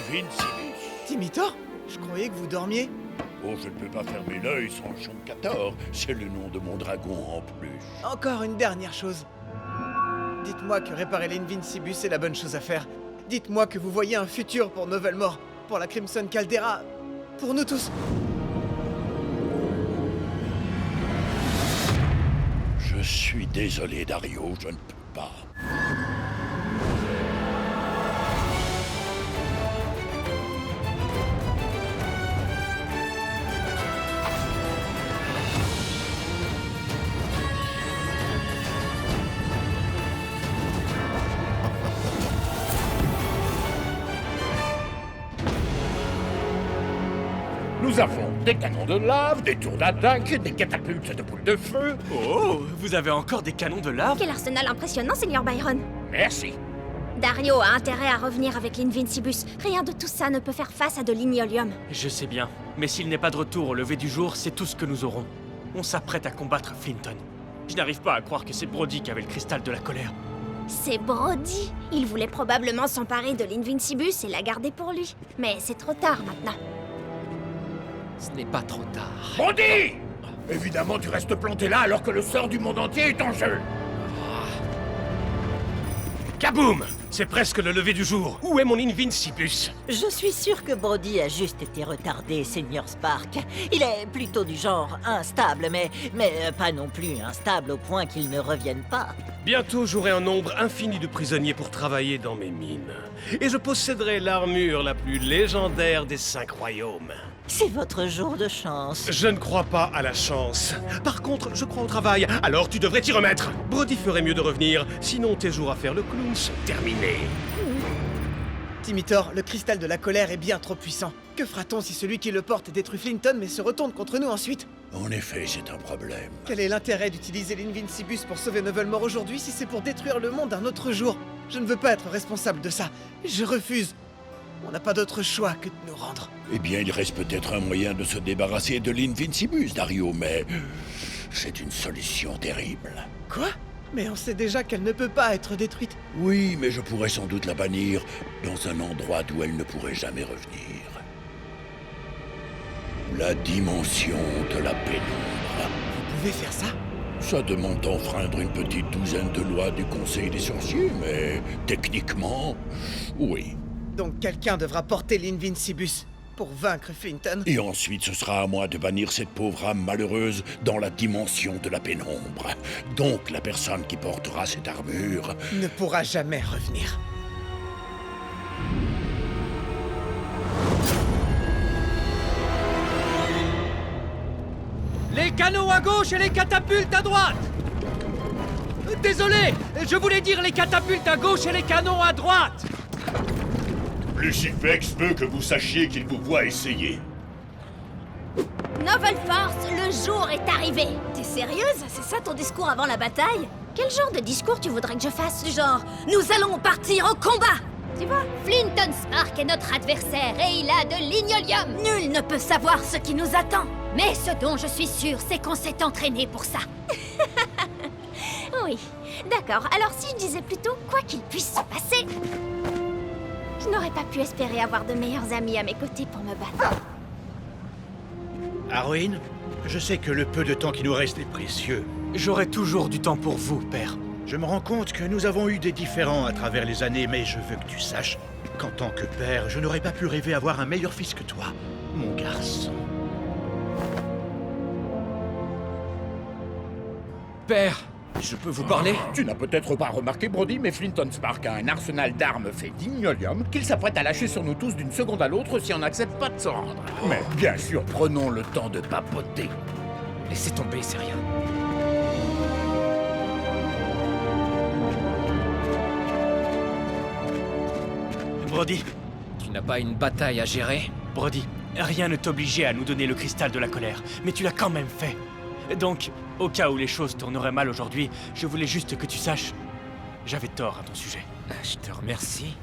l'Invincibus. Timitor? Je croyais que vous dormiez. Oh, je ne peux pas fermer l'œil sans Chonkator. C'est le nom de mon dragon en plus. Encore une dernière chose. Dites-moi que réparer l'Invincibus est la bonne chose à faire. Dites-moi que vous voyez un futur pour Novelmore, pour la Crimson Caldera, pour nous tous. Je suis désolé, Dario, je ne peux pas. Nous avons des canons de lave, des tours d'attaque, des catapultes de boules de feu. Oh, vous avez encore des canons de lave? Quel arsenal impressionnant, Seigneur Byron. Merci. Dario a intérêt à revenir avec l'Invincibus. Rien de tout ça ne peut faire face à de l'ignolium. Je sais bien, mais s'il n'est pas de retour au lever du jour, c'est tout ce que nous aurons. On s'apprête à combattre Flinton. Je n'arrive pas à croire que c'est Brody qui avait le cristal de la colère. C'est Brody. Il voulait probablement s'emparer de l'Invincibus et la garder pour lui. Mais c'est trop tard maintenant. Ce n'est pas trop tard. Brody! Évidemment, tu restes planté là alors que le sort du monde entier est en jeu. Kaboom! C'est presque le lever du jour. Où est mon Invincibus? Je suis sûr que Brody a juste été retardé, Seigneur Spark. Il est plutôt du genre instable, mais pas non plus instable au point qu'il ne revienne pas. Bientôt, j'aurai un nombre infini de prisonniers pour travailler dans mes mines. Et je posséderai l'armure la plus légendaire des 5 royaumes. C'est votre jour de chance. Je ne crois pas à la chance. Par contre, je crois au travail, alors tu devrais t'y remettre. Brody ferait mieux de revenir, sinon tes jours à faire le clown sont terminés. Timitor, le cristal de la colère est bien trop puissant. Que fera-t-on si celui qui le porte détruit Flinton mais se retourne contre nous ensuite? En effet, c'est un problème. Quel est l'intérêt d'utiliser l'Invincibus pour sauver Novelmore aujourd'hui si c'est pour détruire le monde un autre jour? Je ne veux pas être responsable de ça. Je refuse. On n'a pas d'autre choix que de nous rendre. Eh bien, il reste peut-être un moyen de se débarrasser de l'Invincibus, Dario, mais c'est une solution terrible. Quoi? Mais on sait déjà qu'elle ne peut pas être détruite. Oui, mais je pourrais sans doute la bannir dans un endroit d'où elle ne pourrait jamais revenir. La dimension de la pénombre. Vous pouvez faire ça? Ça demande d'enfreindre une petite douzaine de lois du Conseil des sorciers, mais techniquement, oui. Donc quelqu'un devra porter l'Invincibus pour vaincre Flinton. Et ensuite, ce sera à moi de bannir cette pauvre âme malheureuse dans la dimension de la pénombre. Donc, la personne qui portera cette armure Ne pourra jamais revenir. Les canons à gauche et les catapultes à droite! Désolé, je voulais dire les catapultes à gauche et les canons à droite! Lucipex veut que vous sachiez qu'il vous voit essayer. Novel Force, le jour est arrivé. T'es sérieuse? C'est ça ton discours avant la bataille? Quel genre de discours tu voudrais que je fasse? Genre, nous allons partir au combat! Tu vois, Flinton Spark est notre adversaire et il a de l'ignolium. Nul ne peut savoir ce qui nous attend. Mais ce dont je suis sûre, c'est qu'on s'est entraîné pour ça. Oui, d'accord. Alors si je disais plutôt quoi qu'il puisse se passer, je n'aurais pas pu espérer avoir de meilleurs amis à mes côtés pour me battre. Arwen, je sais que le peu de temps qui nous reste est précieux. J'aurai toujours du temps pour vous, père. Je me rends compte que nous avons eu des différends à travers les années, mais je veux que tu saches qu'en tant que père, je n'aurais pas pu rêver avoir un meilleur fils que toi, mon garçon. Père, je peux vous parler? Tu n'as peut-être pas remarqué, Brody, mais Flinton Spark a un arsenal d'armes fait d'ignolium qu'il s'apprête à lâcher sur nous tous d'une seconde à l'autre si on n'accepte pas de se rendre. Mais bien sûr, prenons le temps de papoter. Laissez tomber, c'est rien. Brody, Tu n'as pas une bataille à gérer? Brody, rien ne t'obligeait à nous donner le cristal de la colère, mais tu l'as quand même fait. Donc, au cas où les choses tourneraient mal aujourd'hui, je voulais juste que tu saches, j'avais tort à ton sujet. Je te remercie.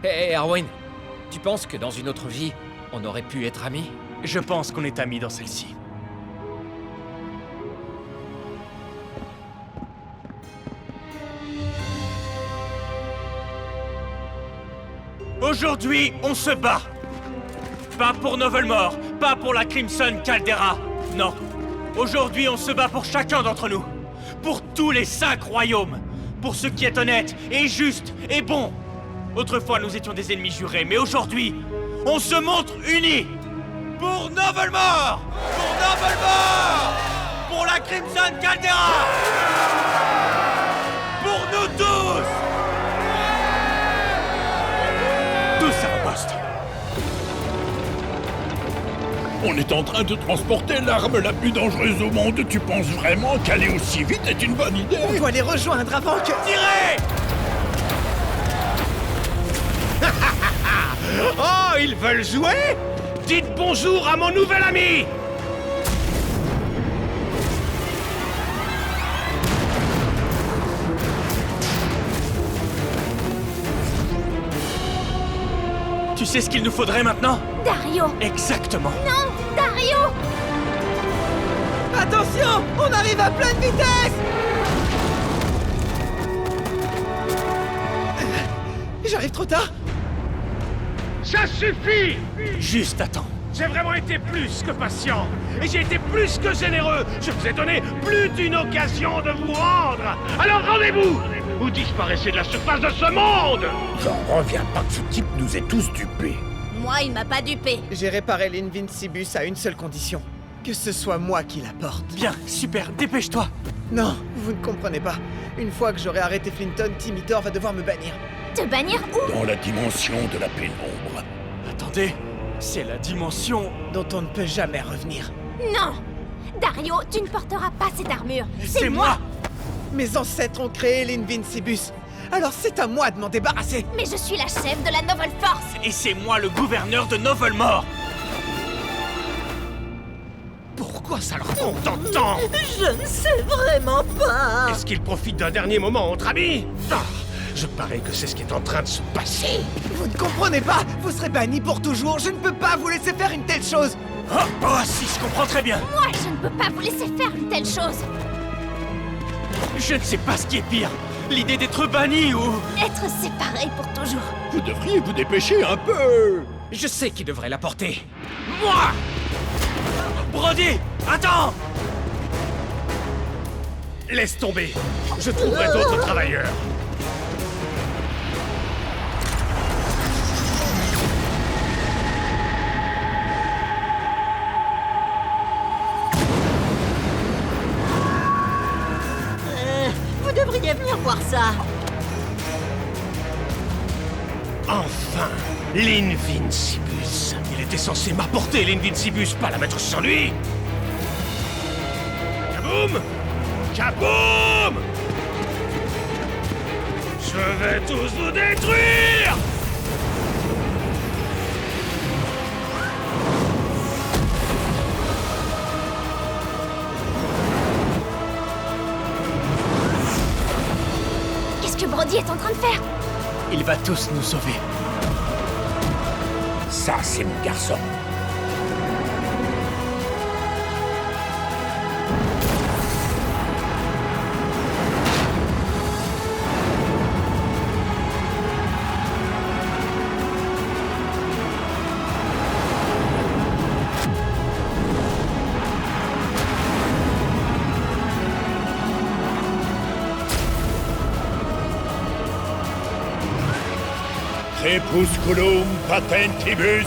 Hé, Arwen, tu penses que dans une autre vie, on aurait pu être amis? Je pense qu'on est amis dans celle-ci. Aujourd'hui, on se bat. Pas pour Novelmore, pas pour la Crimson Caldera. Non. Aujourd'hui, on se bat pour chacun d'entre nous. Pour tous les 5 royaumes. Pour ce qui est honnête et juste et bon. Autrefois, nous étions des ennemis jurés, mais aujourd'hui, on se montre unis. Pour Novelmore! Pour Novelmore! Pour la Crimson Caldera! Pour nous tous! Tous à vos postes. On est en train de transporter l'arme la plus dangereuse au monde. Tu penses vraiment qu'aller aussi vite est une bonne idée? On doit les rejoindre avant que... Tirez! Oh, ils veulent jouer? Dites bonjour à mon nouvel ami! Tu sais ce qu'il nous faudrait maintenant? Dario! Exactement. Non! Dario! Attention! On arrive à pleine vitesse! J'arrive trop tard? Ça suffit! Juste attends. J'ai vraiment été plus que patient. Et j'ai été plus que généreux. Je vous ai donné plus d'une occasion de vous rendre. Alors rendez-vous! Ou disparaissez de la surface de ce monde! J'en reviens pas que ce type nous ait tous dupés. Moi, il m'a pas dupé. J'ai réparé l'Invincibus à une seule condition. Que ce soit moi qui la porte. Bien, super, dépêche-toi. Non, vous ne comprenez pas. Une fois que j'aurai arrêté Flinton, Timitor va devoir me bannir. Te bannir où? Dans la dimension de la pénombre. Attendez, c'est la dimension... Dont on ne peut jamais revenir. Non! Dario, tu ne porteras pas cette armure. C'est moi! Mes ancêtres ont créé l'Invincibus. Alors c'est à moi de m'en débarrasser. Mais je suis la chef de la Noble Force. Et c'est moi le gouverneur de Novelmore. Pourquoi ça leur prend tant de temps? Je ne sais vraiment pas. Est-ce qu'ils profitent d'un dernier moment entre amis? Ah, je parie que c'est ce qui est en train de se passer. Vous ne comprenez pas. Vous serez bannis pour toujours. Je ne peux pas vous laisser faire une telle chose. Oh, si, je comprends très bien. Moi, je ne peux pas vous laisser faire une telle chose. Je ne sais pas ce qui est pire. L'idée d'être banni ou... Être séparés pour toujours. Vous devriez vous dépêcher un peu. Je sais qui devrait la porter. Moi! Brody, attends! Laisse tomber. Je trouverai d'autres travailleurs. Vous devriez venir voir ça. Enfin, l'Invincibus. Il était censé m'apporter l'Invincibus, pas la mettre sur lui. Kaboum! Kaboum! Je vais tous vous détruire! Qu'est-ce que Brody est en train de faire? Il va tous nous sauver. Ça, c'est mon garçon. Crepusculum patentibus,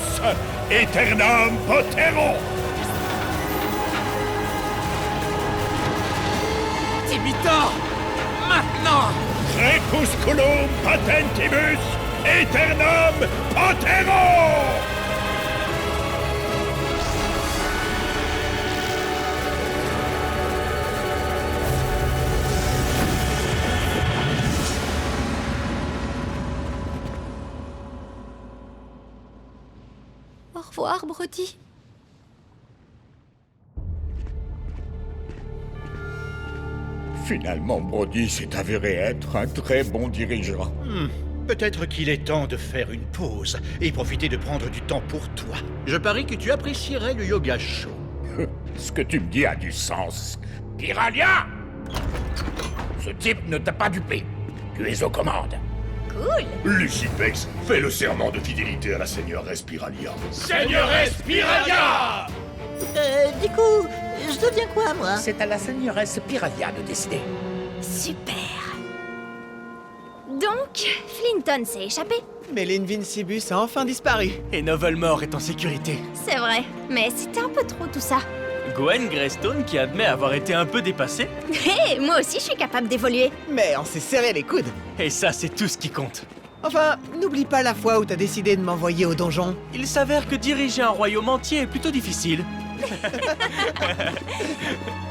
aeternam potero. Timitor! Maintenant! Crepusculum patentibus, aeternam potero. Au revoir, Brody. Finalement, Brody s'est avéré être un très bon dirigeant. Peut-être qu'il est temps de faire une pause et profiter de prendre du temps pour toi. Je parie que tu apprécierais le yoga chaud. Ce que tu me dis a du sens. Piralia! Ce type ne t'a pas dupé. Tu es aux commandes. Cool. Lucipex, fais le serment de fidélité à la seigneuuresse Piralia. Seigneuresse Piralia! Du coup, je deviens quoi, moi? C'est à la seigneuresse Piralia de décider. Super. Donc, Flinton s'est échappé. Mais l'Invincibus a enfin disparu. Et Novelmore est en sécurité. C'est vrai, mais c'était un peu trop tout ça. Gwen Greystone qui admet avoir été un peu dépassée. Hé, moi aussi je suis capable d'évoluer. Mais on s'est serré les coudes. Et ça, c'est tout ce qui compte. Enfin, n'oublie pas la fois où t'as décidé de m'envoyer au donjon. Il s'avère que diriger un royaume entier est plutôt difficile.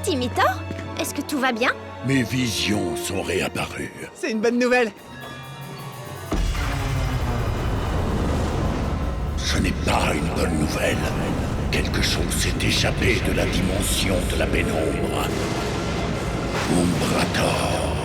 Timitor, est-ce que tout va bien? Mes visions sont réapparues. C'est une bonne nouvelle. Ce n'est pas une bonne nouvelle. Quelque chose s'est échappé de la dimension de la pénombre. Umbrator.